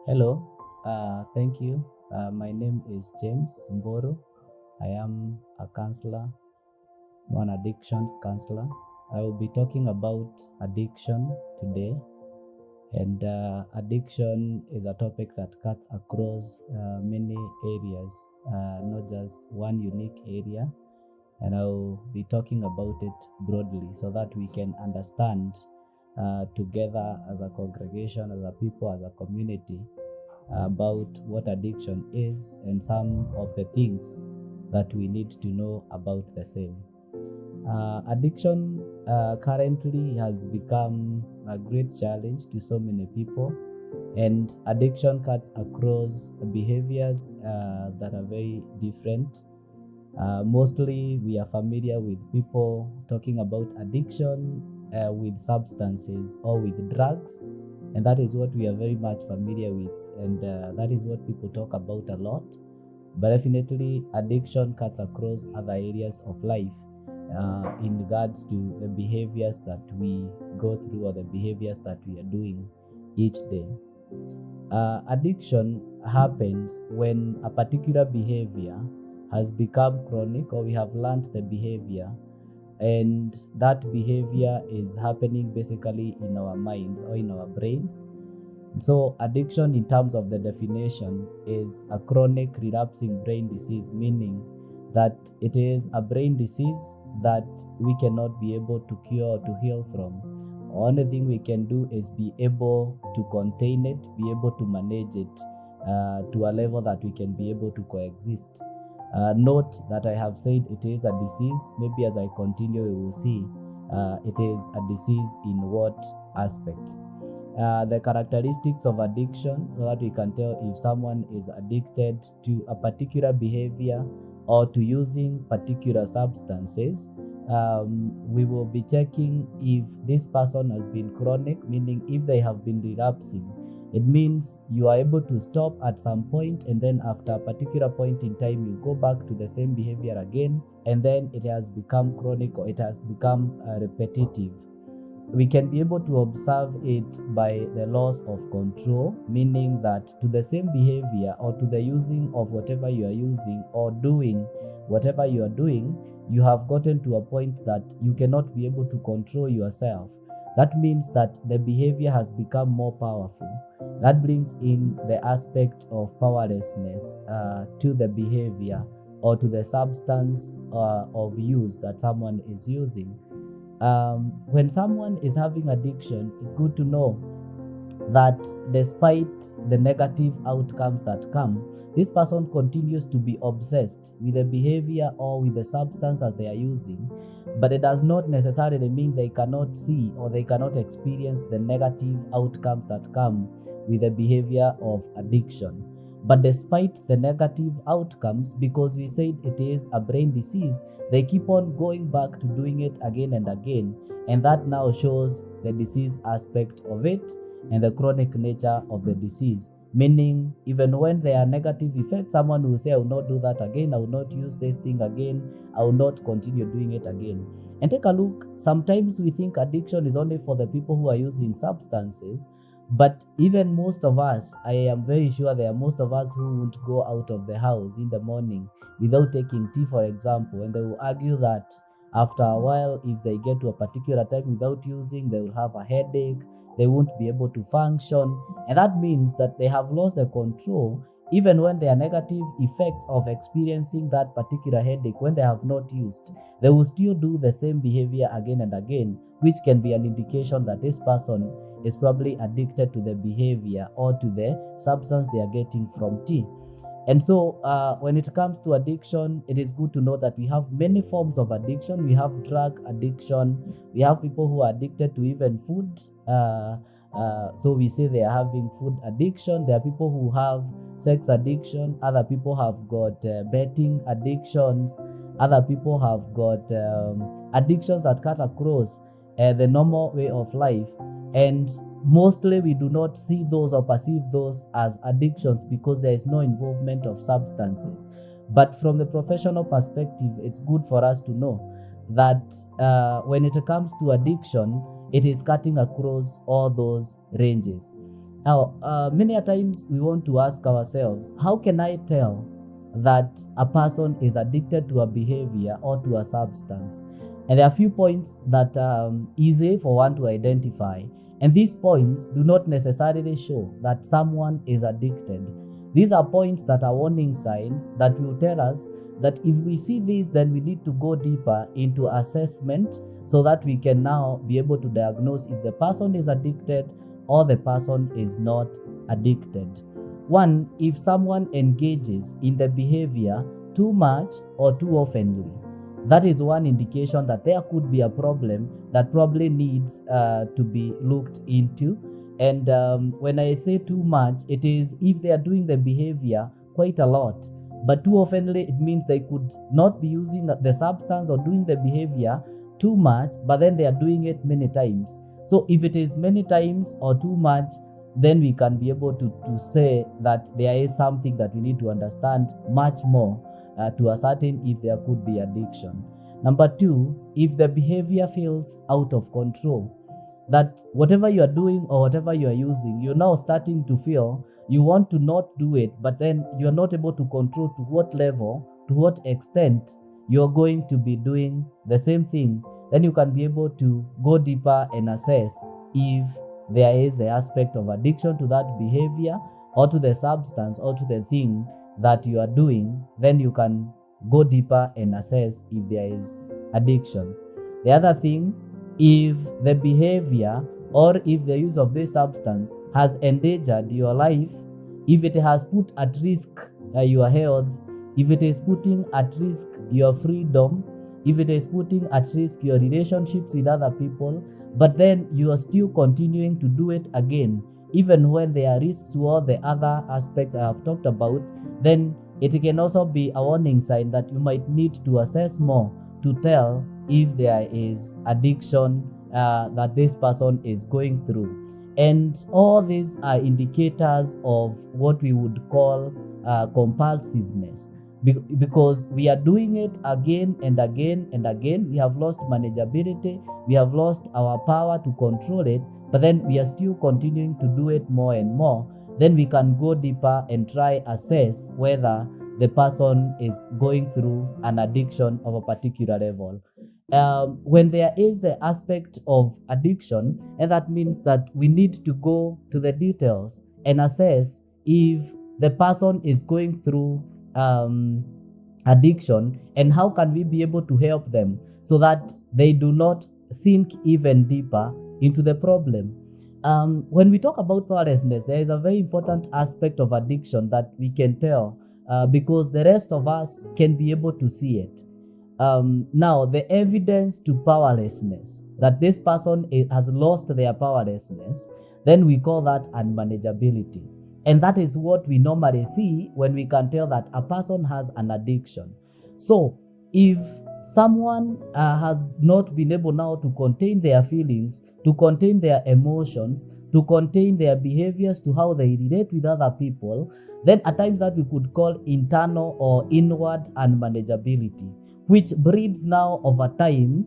Hello, thank you. My name is James Mburu. I am a counselor, one addictions counselor. I will be talking about addiction today, and addiction is a topic that cuts across many areas, not just one unique area. And I will be talking about it broadly so that we can understand together as a congregation, as a people, as a community about what addiction is and some of the things that we need to know about the same. Addiction currently has become a great challenge to so many people, and addiction cuts across behaviors that are very different. Mostly, we are familiar with people talking about addiction with substances or with drugs, and that is what we are very much familiar with, and that is what people talk about a lot. But definitely, addiction cuts across other areas of life in regards to the behaviors that we go through or the behaviors that we are doing each day. Addiction happens when a particular behavior has become chronic, or we have learned the behavior, and that behavior is happening basically in our minds or in our brains. So addiction, in terms of the definition, is a chronic relapsing brain disease, meaning that it is a brain disease that we cannot be able to cure or to heal from. The only thing we can do is be able to contain it, be able to manage it to a level that we can be able to coexist. Note that I have said it is a disease. Maybe as I continue, we will see it is a disease in what aspects. The characteristics of addiction, so that we can tell if someone is addicted to a particular behavior or to using particular substances. We will be checking if this person has been chronic, meaning if they have been relapsing. It means you are able to stop at some point, and then after a particular point in time, you go back to the same behavior again, and then it has become chronic or it has become repetitive. We can be able to observe it by the loss of control, meaning that to the same behavior or to the using of whatever you are using or doing whatever you are doing, you have gotten to a point that you cannot be able to control yourself. That means that the behavior has become more powerful. That brings in the aspect of powerlessness to the behavior or to the substance of use that someone is using. When someone is having addiction, it's good to know that despite the negative outcomes that come, this person continues to be obsessed with the behavior or with the substance that they are using, but it does not necessarily mean they cannot see or they cannot experience the negative outcomes that come with the behavior of addiction. But despite the negative outcomes, because we said it is a brain disease, they keep on going back to doing it again and again, and that now shows the disease aspect of it and the chronic nature of the disease. Meaning, even when there are negative effects, someone will say, I will not do that again, I will not use this thing again, I will not continue doing it again. And take a look, sometimes we think addiction is only for the people who are using substances, but even most of us, I am very sure there are most of us who won't go out of the house in the morning without taking tea, for example, and they will argue that after a while, if they get to a particular time without using, they will have a headache, they won't be able to function, and that means that they have lost the control. Even when there are negative effects of experiencing that particular headache, when they have not used, they will still do the same behavior again and again, which can be an indication that this person is probably addicted to the behavior or to the substance they are getting from tea. And so when it comes to addiction, it is good to know that we have many forms of addiction. We have drug addiction. We have people who are addicted to even food. So we say they are having food addiction. There are people who have sex addiction. Other people have got betting addictions. Other people have got addictions that cut across the normal way of life. And mostly we do not see those or perceive those as addictions because there is no involvement of substances. But from the professional perspective, it's good for us to know that when it comes to addiction, it is cutting across all those ranges. Now, many a times we want to ask ourselves, how can I tell that a person is addicted to a behavior or to a substance? And there are a few points that are easy for one to identify. And these points do not necessarily show that someone is addicted. These are points that are warning signs that will tell us that if we see this, then we need to go deeper into assessment so that we can now be able to diagnose if the person is addicted or the person is not addicted. One, if someone engages in the behavior too much or too oftenly, that is one indication that there could be a problem that probably needs to be looked into. And when I say too much, it is if they are doing the behavior quite a lot. But too oftenly, it means they could not be using the substance or doing the behavior too much, but then they are doing it many times. So if it is many times or too much, then we can be able to say that there is something that we need to understand much more to ascertain if there could be addiction. Number two, if the behavior feels out of control, that whatever you are doing or whatever you are using, you're now starting to feel you want to not do it, but then you're not able to control to what level, to what extent you're going to be doing the same thing. Then you can be able to go deeper and assess if there is the aspect of addiction to that behavior or to the substance or to the thing that you are doing. Then you can go deeper and assess if there is addiction. The other thing, if the behavior or if the use of this substance has endangered your life, if it has put at risk your health, if it is putting at risk your freedom, if it is putting at risk your relationships with other people, but then you are still continuing to do it again, even when there are risks to all the other aspects I have talked about, then it can also be a warning sign that you might need to assess more to tell if there is addiction that this person is going through. And all these are indicators of what we would call compulsiveness. Because we are doing it again and again and again, we have lost manageability, we have lost our power to control it, but then we are still continuing to do it more and more. Then we can go deeper and try assess whether the person is going through an addiction of a particular level. When there is the aspect of addiction, and that means that we need to go to the details and assess if the person is going through addiction, and how can we be able to help them so that they do not sink even deeper into the problem. When we talk about powerlessness, there is a very important aspect of addiction that we can tell because the rest of us can be able to see it. Now, the evidence to powerlessness, that this person has lost their powerlessness, then we call that unmanageability. And that is what we normally see when we can tell that a person has an addiction. So if someone has not been able now to contain their feelings, to contain their emotions, to contain their behaviors, to how they relate with other people, then at times that we could call internal or inward unmanageability, which breeds now over time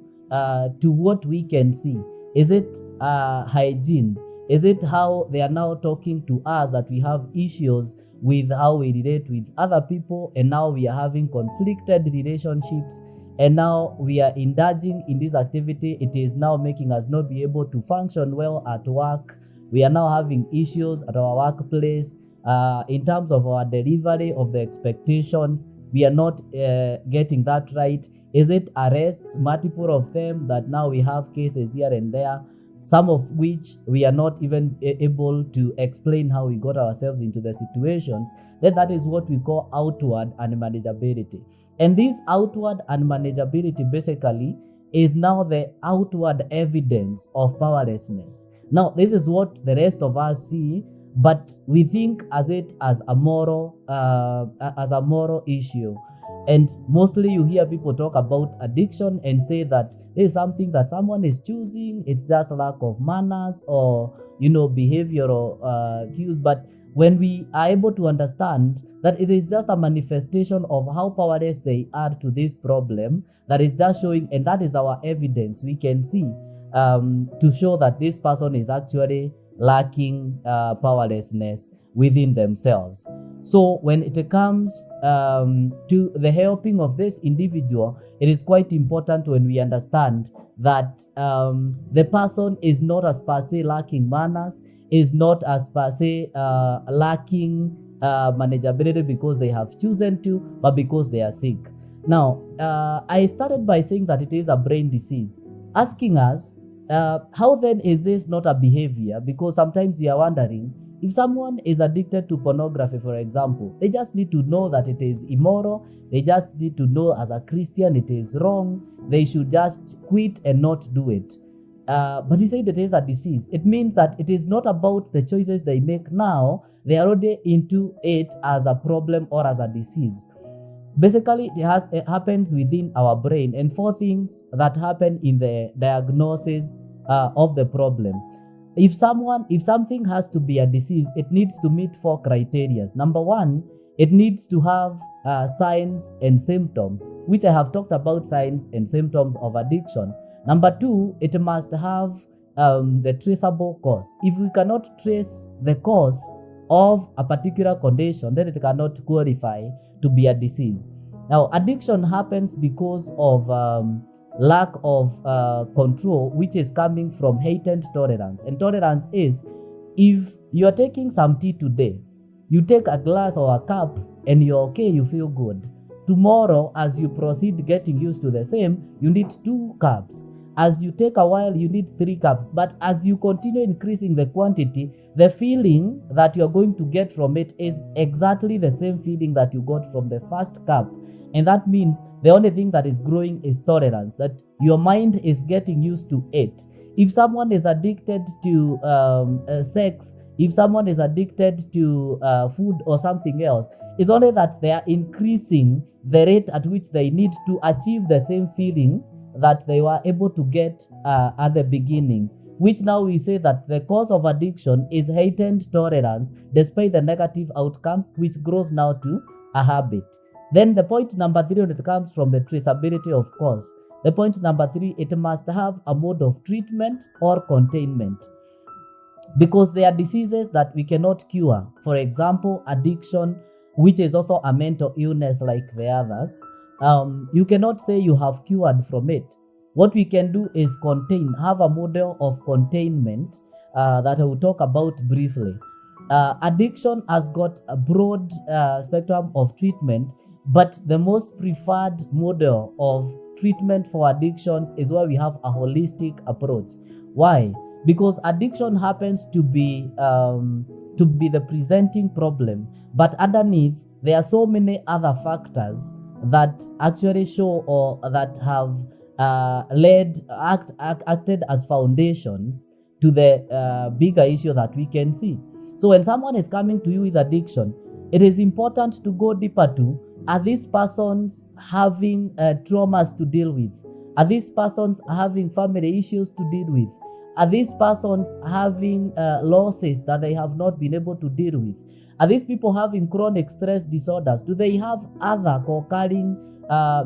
to what we can see. Is it hygiene? Is it how they are now talking to us that we have issues with how we relate with other people, and now we are having conflicted relationships, and now we are indulging in this activity? It is now making us not be able to function well at work. We are now having issues at our workplace in terms of our delivery of the expectations. We are not getting that right. Is it arrests, multiple of them, that now we have cases here and there, some of which we are not even able to explain how we got ourselves into the situations? Then that is what we call outward unmanageability. And this outward unmanageability basically is now the outward evidence of powerlessness. Now, this is what the rest of us see, but we think as a moral issue. And mostly you hear people talk about addiction and say that there is something that someone is choosing, it's just lack of manners or behavioral cues. But when we are able to understand that it is just a manifestation of how powerless they are to this problem, that is just showing, and that is our evidence we can see to show that this person is actually lacking powerlessness within themselves. So when it comes to the helping of this individual, it is quite important when we understand that the person is not as per se lacking manners, is not as per se lacking manageability because they have chosen to, but because they are sick. Now, I started by saying that it is a brain disease, asking us, how then is this not a behavior? Because sometimes we are wondering, if someone is addicted to pornography, for example, they just need to know that it is immoral. They just need to know as a Christian it is wrong. They should just quit and not do it. But you say that it is a disease. It means that it is not about the choices they make now. They are already into it as a problem or as a disease. Basically, it happens within our brain, and 4 things that happen in the diagnosis of the problem. If something has to be a disease, it needs to meet 4 criteria. Number 1, it needs to have signs and symptoms, which I have talked about signs and symptoms of addiction. Number 2, it must have the traceable cause. If we cannot trace the cause of a particular condition, then it cannot qualify to be a disease. Now, addiction happens because of lack of control, which is coming from heightened tolerance. And tolerance is, if you are taking some tea today, you take a glass or a cup and you're okay, you feel good. Tomorrow, as you proceed getting used to the same, you need 2 cups. As you take a while, you need 3 cups. But as you continue increasing the quantity, the feeling that you're going to get from it is exactly the same feeling that you got from the first cup. And that means the only thing that is growing is tolerance, that your mind is getting used to it. If someone is addicted to sex, if someone is addicted to food or something else, it's only that they are increasing the rate at which they need to achieve the same feeling that they were able to get at the beginning, which now we say that the cause of addiction is heightened tolerance despite the negative outcomes, which grows now to a habit. Then the point number 3, when it comes from the traceability of cause, the point number 3, it must have a mode of treatment or containment, because there are diseases that we cannot cure. For example, addiction, which is also a mental illness like the others. You cannot say you have cured from it. What we can do is contain, have a model of containment that I will talk about briefly. Addiction has got a broad spectrum of treatment, but the most preferred model of treatment for addictions is where we have a holistic approach. Why? Because addiction happens to be the presenting problem, but underneath there are so many other factors that actually show or that have acted as foundations to the bigger issue that we can see. So when someone is coming to you with addiction, it is important to go deeper to, are these persons having traumas to deal with? Are these persons having family issues to deal with? Are these persons having losses that they have not been able to deal with? Are these people having chronic stress disorders? Do they have other co-occurring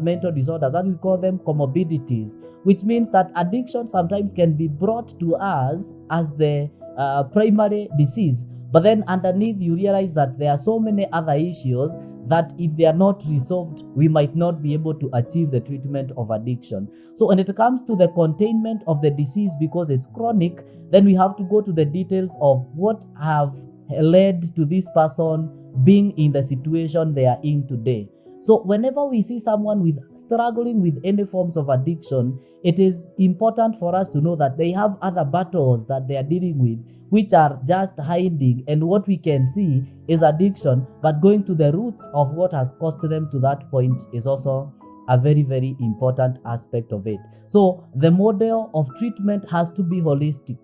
mental disorders, as we call them comorbidities? Which means that addiction sometimes can be brought to us as the primary disease. But then underneath you realize that there are so many other issues that if they are not resolved, we might not be able to achieve the treatment of addiction. So when it comes to the containment of the disease, because it's chronic, then we have to go to the details of what have led to this person being in the situation they are in today. So whenever we see someone struggling with any forms of addiction, it is important for us to know that they have other battles that they are dealing with, which are just hiding. And what we can see is addiction, but going to the roots of what has caused them to that point is also a very, very important aspect of it. So the model of treatment has to be holistic.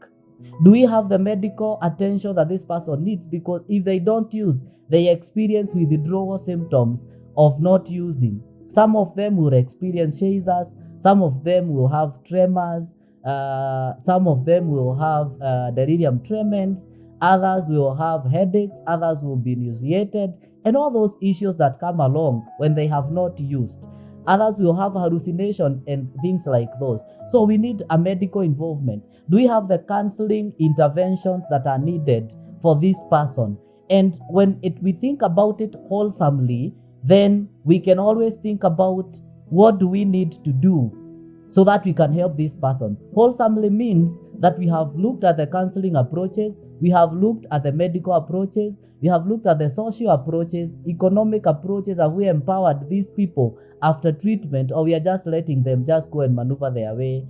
Do we have the medical attention that this person needs? Because if they don't use, they experience withdrawal symptoms of not using. Some of them will experience shazers, some of them will have tremors, some of them will have delirium tremens, others will have headaches, others will be nauseated, and all those issues that come along when they have not used. Others will have hallucinations and things like those. So we need a medical involvement. Do we have the counseling interventions that are needed for this person? And when we think about it wholesomely, then we can always think about what do we need to do so that we can help this person. Wholesomely means that we have looked at the counseling approaches, we have looked at the medical approaches, we have looked at the social approaches, economic approaches. Have we empowered these people after treatment, or we are just letting them just go and maneuver their way,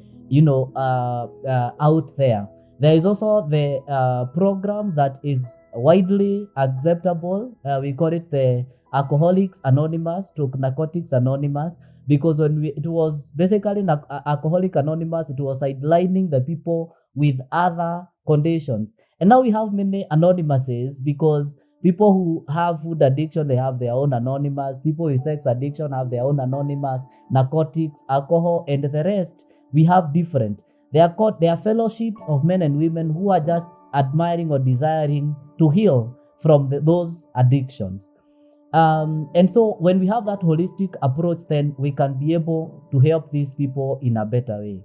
out there? There is also the program that is widely acceptable. We call it the Alcoholics Anonymous to Narcotics Anonymous, because it was basically Alcoholic Anonymous, it was sidelining the people with other conditions. And now we have many anonymouses, because people who have food addiction, they have their own anonymous. People with sex addiction have their own anonymous. Narcotics, alcohol, and the rest, we have different. They are fellowships of men and women who are just admiring or desiring to heal from those addictions. And so when we have that holistic approach, then we can be able to help these people in a better way.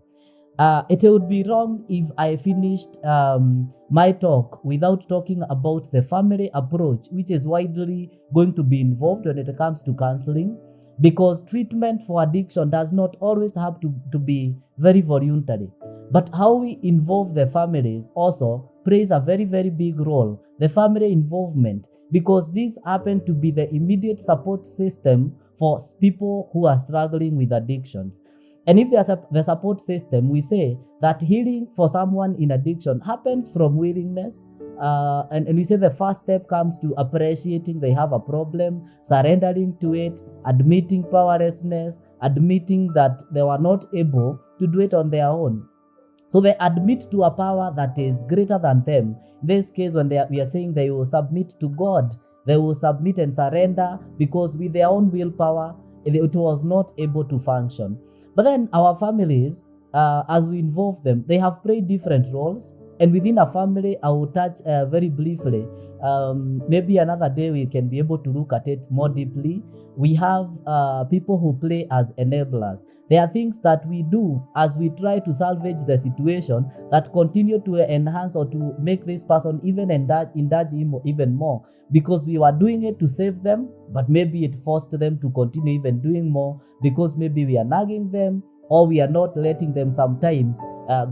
It would be wrong if I finished my talk without talking about the family approach, which is widely going to be involved when it comes to counseling, because treatment for addiction does not always have to be very voluntary. But how we involve the families also plays a very, very big role. The family involvement, because these happen to be the immediate support system for people who are struggling with addictions. And if there's the support system, we say that healing for someone in addiction happens from willingness. And we say the first step comes to appreciating they have a problem, surrendering to it, admitting powerlessness, admitting that they were not able to do it on their own. So they admit to a power that is greater than them. In this case, when we are saying they will submit to God, they will submit and surrender, because with their own willpower, it was not able to function. But then our families, as we involve them, they have played different roles. And within a family, I will touch very briefly. Maybe another day we can be able to look at it more deeply. We have people who play as enablers. There are things that we do as we try to salvage the situation that continue to enhance or to make this person even indulge even more, because we were doing it to save them, but maybe it forced them to continue even doing more, because maybe we are nagging them, or we are not letting them sometimes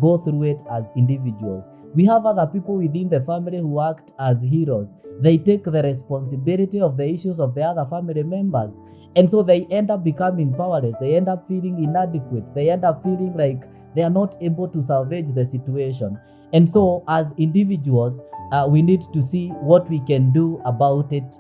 go through it as individuals. We have other people within the family who act as heroes. They take the responsibility of the issues of the other family members. And so they end up becoming powerless. They end up feeling inadequate. They end up feeling like they are not able to salvage the situation. And so as individuals, we need to see what we can do about it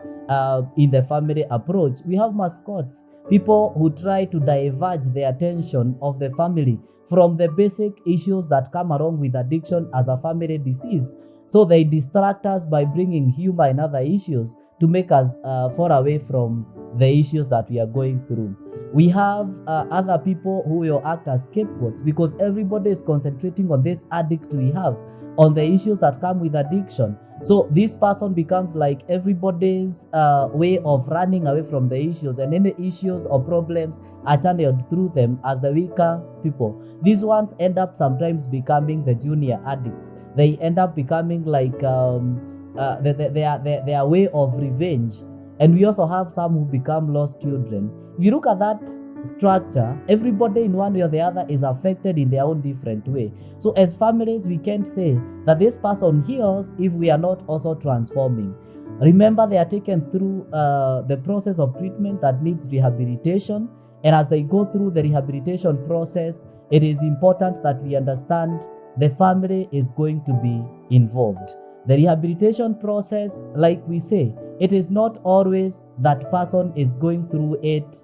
in the family approach. We have mascots. People who try to diverge the attention of the family from the basic issues that come along with addiction as a family disease. So they distract us by bringing humor and other issues to make us far away from the issues that we are going through. We have other people who will act as scapegoats, because everybody is concentrating on this addict we have, on the issues that come with addiction. So this person becomes like everybody's way of running away from the issues, and any issues or problems are channeled through them as the weaker people. These ones end up sometimes becoming the junior addicts. They end up becoming like their way of revenge. And we also have some who become lost children. If you look at that structure, everybody in one way or the other is affected in their own different way. So as families, we can't say that this person heals if we are not also transforming. Remember, they are taken through the process of treatment that needs rehabilitation. And as they go through the rehabilitation process, it is important that we understand the family is going to be involved. The rehabilitation process, like we say, it is not always that person is going through it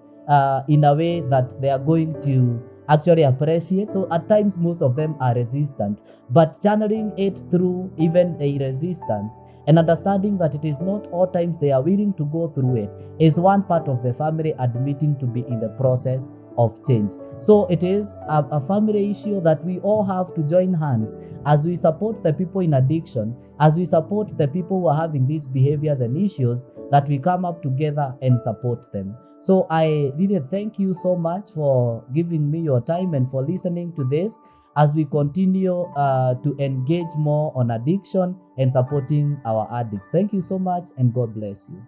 in a way that they are going to actually appreciate. So at times, most of them are resistant, but channeling it through even a resistance and understanding that it is not all times they are willing to go through it is one part of the family admitting to be in the process of change. So it is a family issue that we all have to join hands as we support the people in addiction, as we support the people who are having these behaviors and issues, that we come up together and support them. So I really thank you so much for giving me your time and for listening to this as we continue to engage more on addiction and supporting our addicts. Thank you so much, and God bless you.